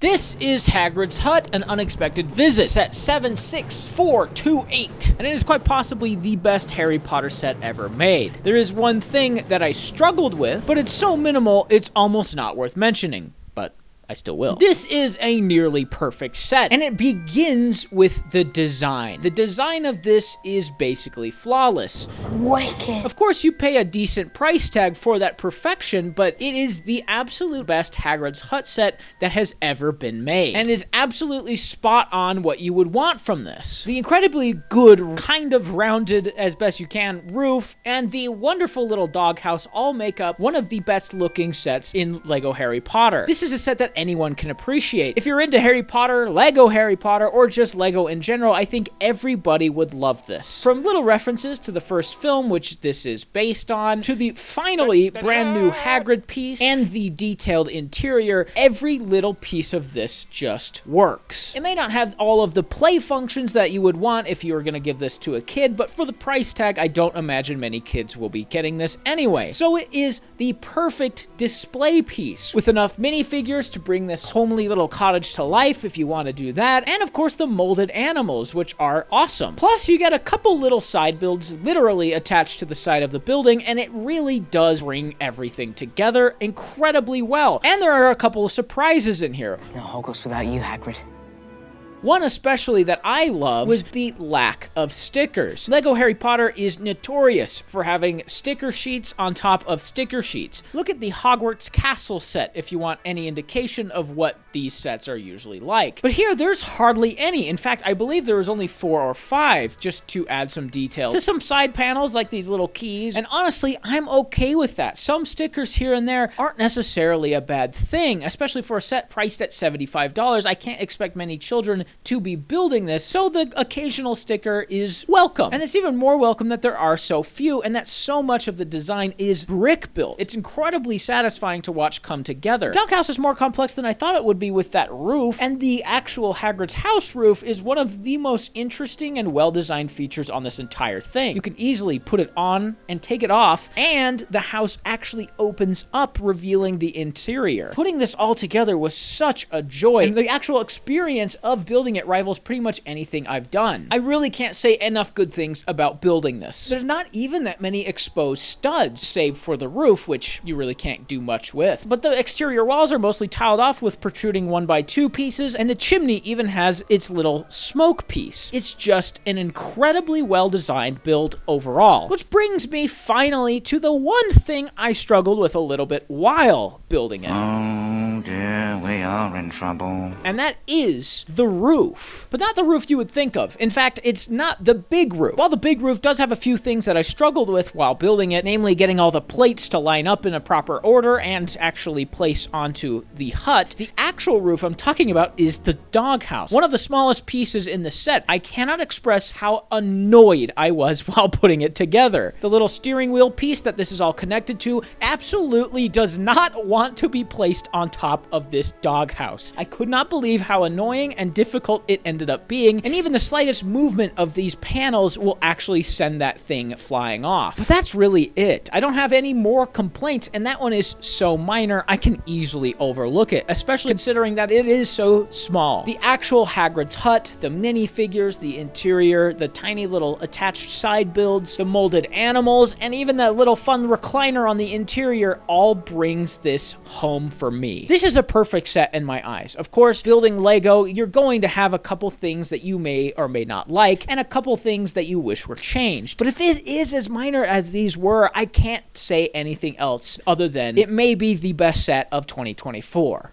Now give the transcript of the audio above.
This is Hagrid's Hut, An Unexpected Visit, set 76428, and it is quite possibly the best Harry Potter set ever made. There is one thing that I struggled with, but it's so minimal it's almost not worth mentioning, but I still will. This is a nearly perfect set, and it begins with the design. The design of this is basically flawless. Wicked. Of course, you pay a decent price tag for that perfection, but it is the absolute best Hagrid's Hut set that has ever been made, and is absolutely spot on what you would want from this. The incredibly good, kind of rounded as best you can roof, and the wonderful little doghouse all make up one of the best looking sets in LEGO Harry Potter. This is a set that anyone can appreciate. If you're into Harry Potter, LEGO Harry Potter, or just LEGO in general, I think everybody would love this. From little references to the first film, which this is based on, to the finally brand new Hagrid piece, and the detailed interior, every little piece of this just works. It may not have all of the play functions that you would want if you were going to give this to a kid, but for the price tag, I don't imagine many kids will be getting this anyway. So it is the perfect display piece, with enough minifigures to bring this homely little cottage to life if you want to do that, and of course the molded animals, which are awesome. Plus you get a couple little side builds literally attached to the side of the building, and it really does bring everything together incredibly well. And there are a couple of surprises in here. There's no Hogwarts without you, Hagrid. One especially that I love was the lack of stickers. LEGO Harry Potter is notorious for having sticker sheets on top of sticker sheets. Look at the Hogwarts Castle set if you want any indication of what these sets are usually like. But here, there's hardly any. In fact, I believe there was only 4 or 5, just to add some detail to some side panels like these little keys. And honestly, I'm okay with that. Some stickers here and there aren't necessarily a bad thing, especially for a set priced at $75. I can't expect many children to be building this, so the occasional sticker is welcome. And it's even more welcome that there are so few, and that so much of the design is brick built. It's incredibly satisfying to watch come together. The doghouse is more complex than I thought it would be with that roof, and the actual Hagrid's house roof is one of the most interesting and well-designed features on this entire thing. You can easily put it on and take it off, and the house actually opens up, revealing the interior. Putting this all together was such a joy, and the actual experience of building it rivals pretty much anything I've done. I really can't say enough good things about building this. There's not even that many exposed studs, save for the roof, which you really can't do much with. But the exterior walls are mostly tiled off with protruding 1x2 pieces, and the chimney even has its little smoke piece. It's just an incredibly well-designed build overall. Which brings me finally to the one thing I struggled with a little bit while building it. Oh dear, we are in trouble. And that is the roof. But not the roof you would think of. In fact, it's not the big roof. While the big roof does have a few things that I struggled with while building it, namely getting all the plates to line up in a proper order and actually place onto the hut, the actual roof I'm talking about is the doghouse. One of the smallest pieces in the set. I cannot express how annoyed I was while putting it together. The little steering wheel piece that this is all connected to absolutely does not want to be placed on top of this doghouse. I could not believe how annoying and difficult it ended up being, and even the slightest movement of these panels will actually send that thing flying off. But that's really it. I don't have any more complaints, and that one is so minor I can easily overlook it, especially considering that it is so small. The actual Hagrid's Hut, the minifigures, the interior, the tiny little attached side builds, the molded animals, and even that little fun recliner on the interior all brings this home for me. This is a perfect set in my eyes. Of course, building LEGO, you're going to have a couple things that you may or may not like, and a couple things that you wish were changed. But if it is as minor as these were, I can't say anything else other than it may be the best set of 2024.